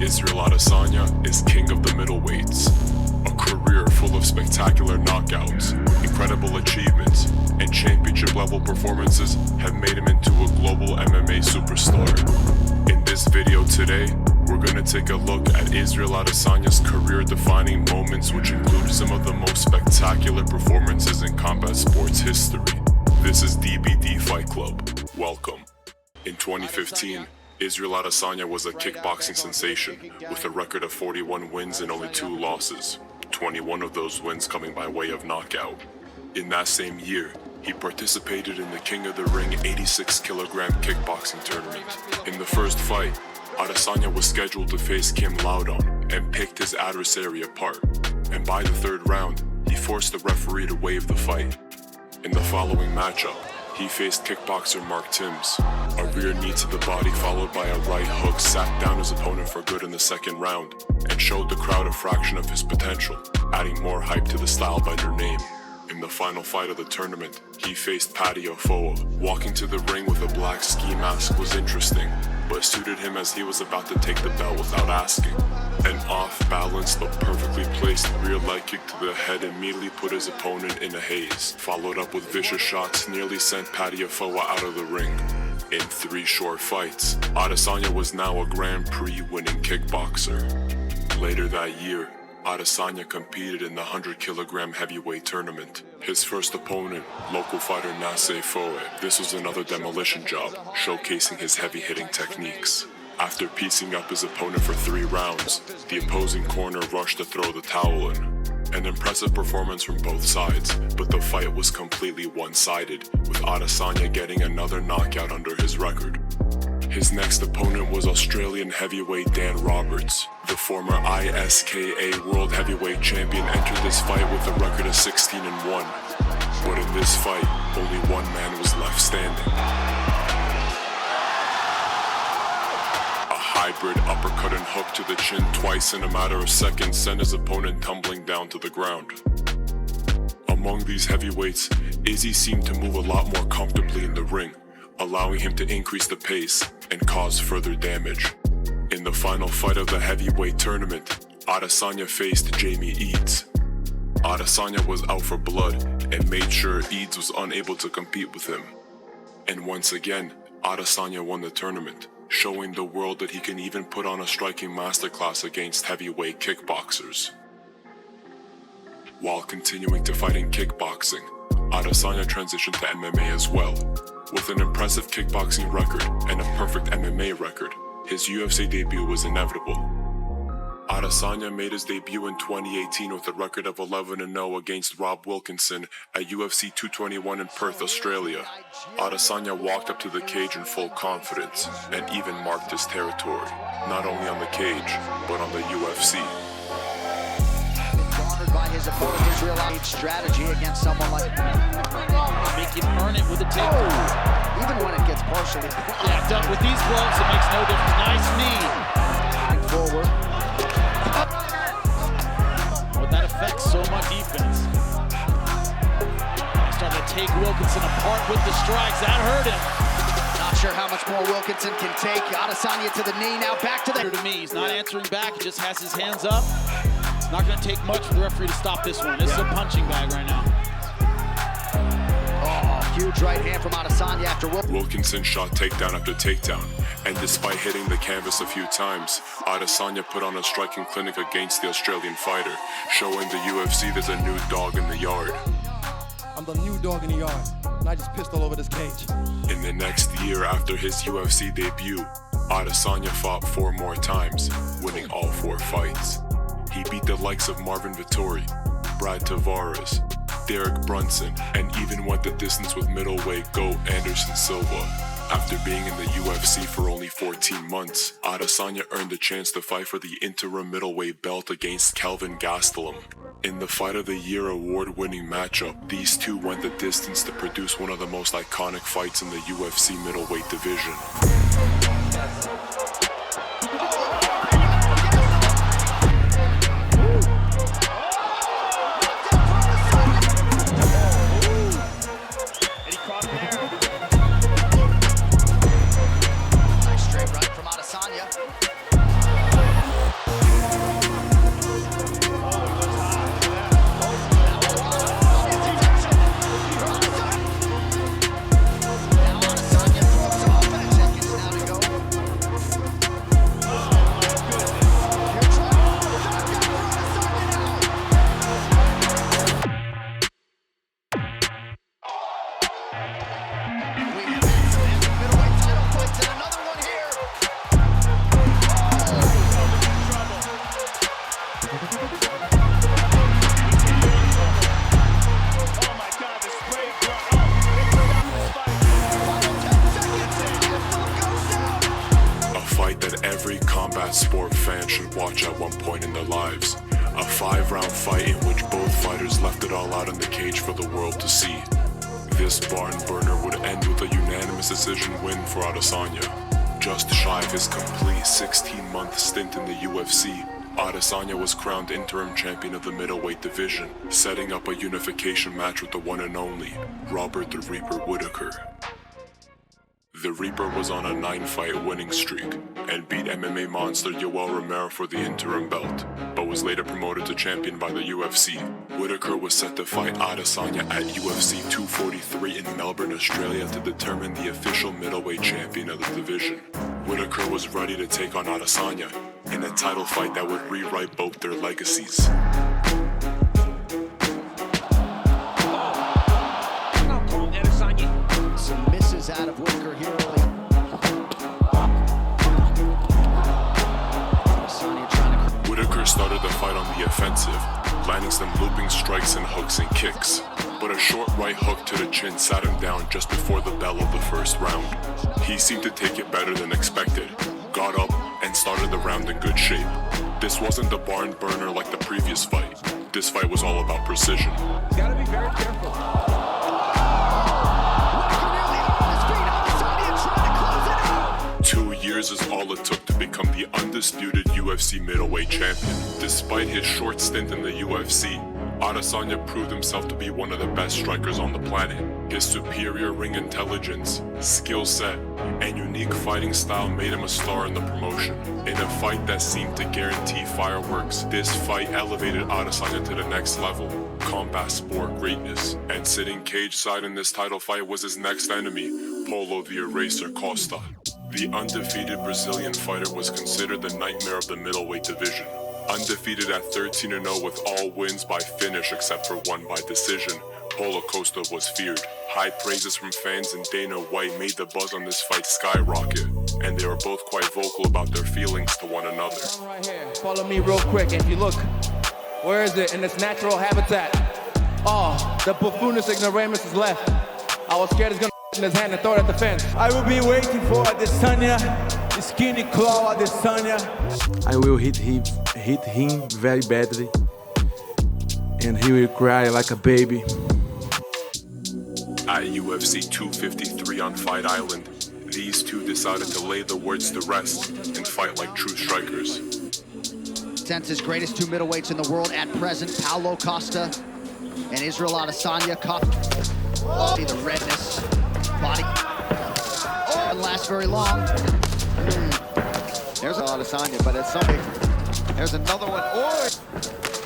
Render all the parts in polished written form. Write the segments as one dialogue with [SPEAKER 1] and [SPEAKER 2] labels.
[SPEAKER 1] Israel Adesanya is king of the middleweights. A career full of spectacular knockouts, incredible achievements, and championship-level performances have made him into a global MMA superstar. In this video today, we're going to take a look at Israel Adesanya's career-defining moments, which include some of the most spectacular performances in combat sports history. This is DBD Fight Club. Welcome. In 2015, Israel Adesanya was a kickboxing sensation with a record of 41 wins and only 2 losses, 21 of those wins coming by way of knockout. In that same year, he participated in the King of the Ring 86-kilogram kickboxing tournament. In the first fight, Adesanya was scheduled to face Kim Laudon and picked his adversary apart, and by the third round, he forced the referee to waive the fight. In the following matchup, he faced kickboxer Mark Timms. A rear knee to the body followed by a right hook sat down his opponent for good in the second round and showed the crowd a fraction of his potential, adding more hype to the stylebender name. In the final fight of the tournament, he faced Paddy Ofoa. Walking to the ring with a black ski mask was interesting, but suited him as he was about to take the belt without asking. An off-balance but perfectly placed rear leg kick to the head immediately put his opponent in a haze, followed up with vicious shots nearly sent Paddy Ofoa out of the ring. In 3 short fights, Adesanya was now a Grand Prix winning kickboxer. Later that year, Adesanya competed in the 100-kilogram heavyweight tournament. His first opponent, local fighter Nasser Foe. This was another demolition job, showcasing his heavy-hitting techniques. After piecing up his opponent for 3 rounds, the opposing corner rushed to throw the towel in. An impressive performance from both sides, but the fight was completely one-sided, with Adesanya getting another knockout under his record. His next opponent was Australian heavyweight Dan Roberts. The former ISKA World Heavyweight Champion entered this fight with a record of 16-1. But in this fight, only one man was left standing. A hybrid uppercut and hook to the chin twice in a matter of seconds sent his opponent tumbling down to the ground. Among these heavyweights, Izzy seemed to move a lot more comfortably in the ring, allowing him to increase the pace and cause further damage. In the final fight of the heavyweight tournament, Adesanya faced Jamie Eads. Adesanya was out for blood and made sure Eads was unable to compete with him. And once again, Adesanya won the tournament, showing the world that he can even put on a striking masterclass against heavyweight kickboxers. While continuing to fight in kickboxing, Adesanya transitioned to MMA as well. With an impressive kickboxing record and a perfect MMA record, his UFC debut was inevitable. Adesanya made his debut in 2018 with a record of 11-0 against Rob Wilkinson at UFC 221 in Perth, Australia. Adesanya walked up to the cage in full confidence and even marked his territory, not only on the cage, but on the UFC.
[SPEAKER 2] By his opponent, Israel strategy against someone like
[SPEAKER 3] make him earn it with a takedown.
[SPEAKER 2] Even when it gets partially
[SPEAKER 3] done with these gloves, it makes no difference. Nice knee.
[SPEAKER 2] Forward.
[SPEAKER 3] But that affects so much defense. Starting to take Wilkinson apart with the strikes. That hurt him.
[SPEAKER 2] Not sure how much more Wilkinson can take. Adesanya to the knee, now back to the...
[SPEAKER 3] To me, he's not answering back. He just has his hands up. Not going to take much for the referee to stop this one. This is a punching bag right now.
[SPEAKER 2] Oh, huge right hand from Adesanya after
[SPEAKER 1] Wilkinson shot takedown after takedown, and despite hitting the canvas a few times, Adesanya put on a striking clinic against the Australian fighter, showing the UFC there's a new dog in the yard.
[SPEAKER 4] I'm the new dog in the yard, and I just pissed all over this cage.
[SPEAKER 1] In the next year after his UFC debut, Adesanya fought 4 more times, winning all 4 fights. He beat the likes of Marvin Vettori, Brad Tavares, Derek Brunson, and even went the distance with middleweight GOAT Anderson Silva. After being in the UFC for only 14 months, Adesanya earned the chance to fight for the interim middleweight belt against Kelvin Gastelum. In the Fight of the Year award-winning matchup, these two went the distance to produce one of the most iconic fights in the UFC middleweight division. every combat sport fan should watch at one point in their lives. A 5-round fight in which both fighters left it all out in the cage for the world to see. This barn burner would end with a unanimous decision win for Adesanya. Just shy of his complete 16-month stint in the UFC, Adesanya was crowned interim champion of the middleweight division, setting up a unification match with the one and only Robert the Reaper Whittaker. The Reaper was on a 9-fight winning streak and beat MMA monster Yoel Romero for the interim belt, but was later promoted to champion by the UFC. Whittaker was set to fight Adesanya at UFC 243 in Melbourne, Australia to determine the official middleweight champion of the division. Whittaker was ready to take on Adesanya in a title fight that would rewrite both their legacies.
[SPEAKER 2] Some misses out of Whittaker here early. Adesanya trying to...
[SPEAKER 1] Whittaker started the fight on the offensive, landing some looping strikes and hooks and kicks, but a short right hook to the chin sat him down just before the bell of the first round. He seemed to take it better than expected, got up, and started the round in good shape. This wasn't the barn burner like the previous fight. This fight was all about precision.
[SPEAKER 5] Gotta be very careful.
[SPEAKER 2] Whittaker nearly on his feet. Adesanya trying to close it out.
[SPEAKER 1] 2 years is all it took to become the undisputed UFC middleweight champion. Despite his short stint in the UFC, Adesanya proved himself to be one of the best strikers on the planet. His superior ring intelligence, skill set, and unique fighting style made him a star in the promotion. In a fight that seemed to guarantee fireworks, this fight elevated Adesanya to the next level, combat sport greatness. And sitting cage side in this title fight was his next enemy, Paulo the Eraser Costa. The undefeated Brazilian fighter was considered the nightmare of the middleweight division. Undefeated at 13-0 with all wins by finish except for one by decision, Paulo Costa was feared. High praises from fans and Dana White made the buzz on this fight skyrocket, and they were both quite vocal about their feelings to one another.
[SPEAKER 4] Right here. Follow me real quick. If you look, where is it in its natural habitat? Oh, the buffoonist ignoramus is left. I was scared he's gonna in his hand and throw it at the fence.
[SPEAKER 5] I will be waiting for Adesanya, skinny claw Adesanya.
[SPEAKER 6] I will hit him very badly, and he will cry like a baby.
[SPEAKER 1] At UFC 253 on Fight Island, these two decided to lay the words to rest and fight like true strikers.
[SPEAKER 2] Senses greatest two middleweights in the world at present, Paulo Costa and Israel Adesanya. See the redness, body. Oh, it lasts very long.
[SPEAKER 7] There's Adesanya, but it's something. There's another one.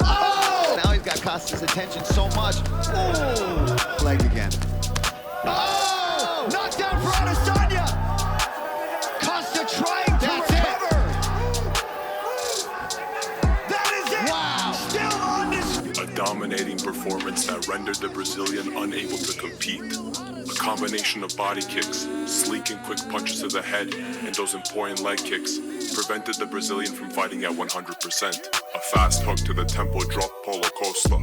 [SPEAKER 7] Oh! Now he's got Costa's attention so much. Oh! Leg again.
[SPEAKER 2] Oh! Knockdown for Adesanya! Costa trying to recover! That is it! Wow! Still on this...
[SPEAKER 1] A dominating performance that rendered the Brazilian unable to compete. A combination of body kicks, sleek and quick punches to the head, and those important leg kicks prevented the Brazilian from fighting at 100%. A fast hook to the tempo dropped Paulo Costa,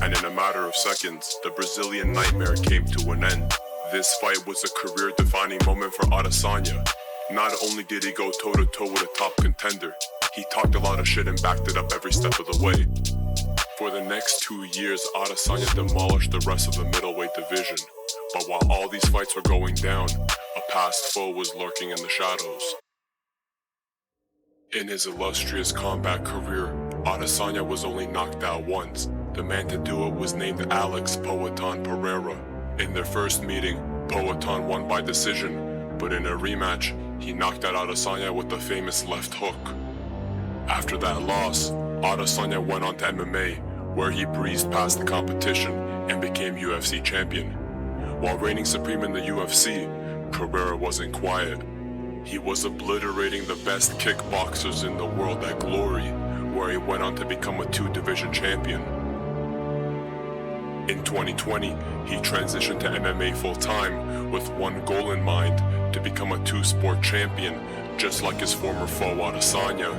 [SPEAKER 1] and in a matter of seconds, the Brazilian nightmare came to an end. This fight was a career-defining moment for Adesanya. Not only did he go toe-to-toe with a top contender, he talked a lot of shit and backed it up every step of the way. For the next 2 years, Adesanya demolished the rest of the middleweight division. But while all these fights were going down, a past foe was lurking in the shadows. In his illustrious combat career, Adesanya was only knocked out once. The man to do it was named Alex Poatan Pereira. In their first meeting, Poatan won by decision, but in a rematch, he knocked out Adesanya with the famous left hook. After that loss, Adesanya went on to MMA, where he breezed past the competition and became UFC champion. While reigning supreme in the UFC, Pereira wasn't quiet. He was obliterating the best kickboxers in the world at Glory, where he went on to become a 2-division champion. In 2020, he transitioned to MMA full-time with one goal in mind, to become a 2-sport champion, just like his former foe Adesanya.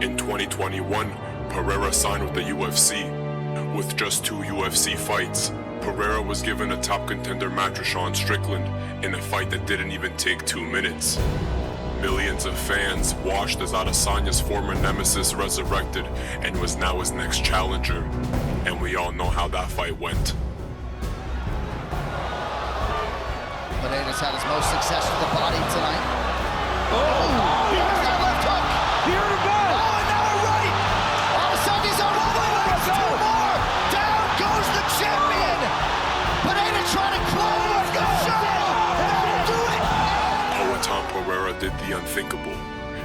[SPEAKER 1] In 2021, Pereira signed with the UFC. With just 2 UFC fights, Pereira was given a top contender match with Sean Strickland in a fight that didn't even take 2 minutes. Millions of fans watched as Adesanya's former nemesis resurrected and was now his next challenger. And we all know how that fight went.
[SPEAKER 2] Pereira's had his most success with the body tonight.
[SPEAKER 5] Oh!
[SPEAKER 2] There's that left hook!
[SPEAKER 5] Here we go!
[SPEAKER 2] Oh, and now a right! Adesanya's on one leg! Two more! Down goes the champion! Pereira trying to close the show! Do it!
[SPEAKER 1] Poatan Pereira did the unthinkable.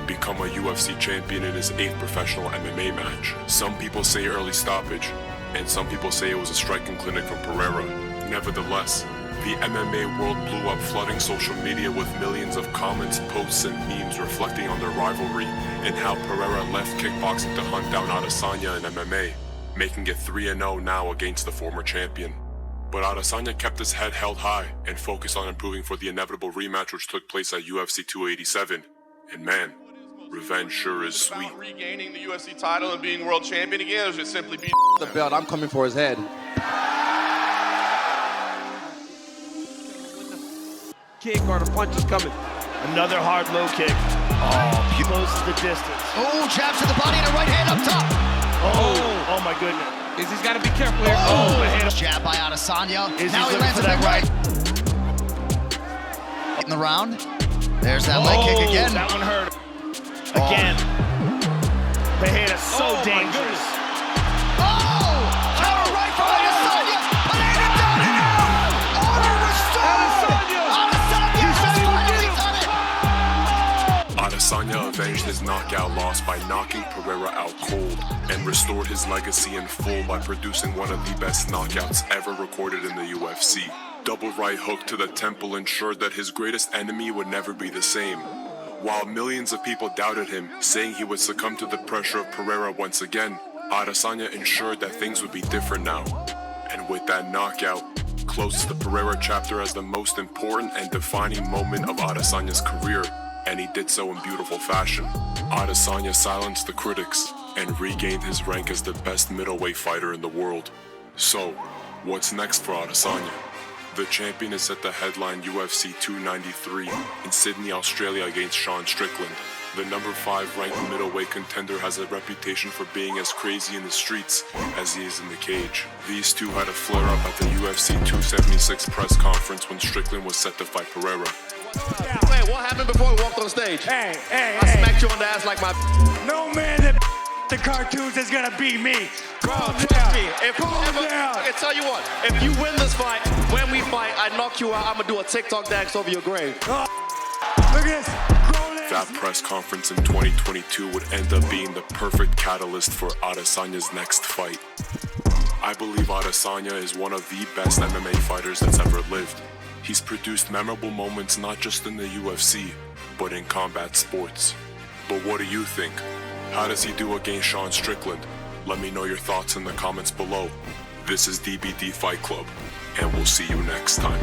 [SPEAKER 1] Become a UFC champion in his 8th professional MMA match. Some people say early stoppage, and some people say it was a striking clinic from Pereira. Nevertheless, the MMA world blew up, flooding social media with millions of comments, posts, and memes reflecting on their rivalry and how Pereira left kickboxing to hunt down Adesanya in MMA, making it 3-0 now against the former champion. But Adesanya kept his head held high and focused on improving for the inevitable rematch which took place at UFC 287. And man, revenge sure is sweet.
[SPEAKER 8] About regaining the UFC title and being world champion again, or just simply be
[SPEAKER 4] The belt, I'm coming for his head. Kick or the punch is coming.
[SPEAKER 9] Another hard low kick. Oh, close to the distance.
[SPEAKER 2] Oh, jab to the body and a right hand up top.
[SPEAKER 9] Oh my goodness.
[SPEAKER 4] He's got to be careful here.
[SPEAKER 9] Oh, ahead.
[SPEAKER 2] Jab by Adesanya.
[SPEAKER 9] Izzy's
[SPEAKER 2] Now he
[SPEAKER 9] looking
[SPEAKER 2] lands
[SPEAKER 9] for
[SPEAKER 2] a big
[SPEAKER 9] that
[SPEAKER 2] right. In the round. There's that leg kick again.
[SPEAKER 9] That one hurt. Again. Pereira so dangerous.
[SPEAKER 2] Oh! Counter right from Adesanya. Pereira down and out. Order restored. Adesanya has finally done it.
[SPEAKER 1] Adesanya avenged his knockout loss by knocking Pereira out cold and restored his legacy in full by producing one of the best knockouts ever recorded in the UFC. Double right hook to the temple ensured that his greatest enemy would never be the same. While millions of people doubted him, saying he would succumb to the pressure of Pereira once again, Adesanya ensured that things would be different now. And with that knockout, closes the Pereira chapter as the most important and defining moment of Adesanya's career, and he did so in beautiful fashion. Adesanya silenced the critics and regained his rank as the best middleweight fighter in the world. So, what's next for Adesanya? The champion is set to headline UFC 293 in Sydney, Australia against Sean Strickland. The number 5 ranked middleweight contender has a reputation for being as crazy in the streets as he is in the cage. These two had a flare-up at the UFC 276 press conference when Strickland was set to fight Pereira.
[SPEAKER 8] Wait, what happened before we walked on stage?
[SPEAKER 5] Hey,
[SPEAKER 8] I smacked you on the ass like my.
[SPEAKER 5] No man that the cartoons is gonna beat me.
[SPEAKER 8] Bro, trust me. I can tell you what. If you win this fight, when we fight, I knock you out. I'm gonna do a TikTok dance over your grave.
[SPEAKER 5] Look at this.
[SPEAKER 1] That press conference in 2022 would end up being the perfect catalyst for Adesanya's next fight. I believe Adesanya is one of the best MMA fighters that's ever lived. He's produced memorable moments not just in the UFC, but in combat sports. But what do you think? How does he do against Sean Strickland? Let me know your thoughts in the comments below. This is DBD Fight Club, and we'll see you next time.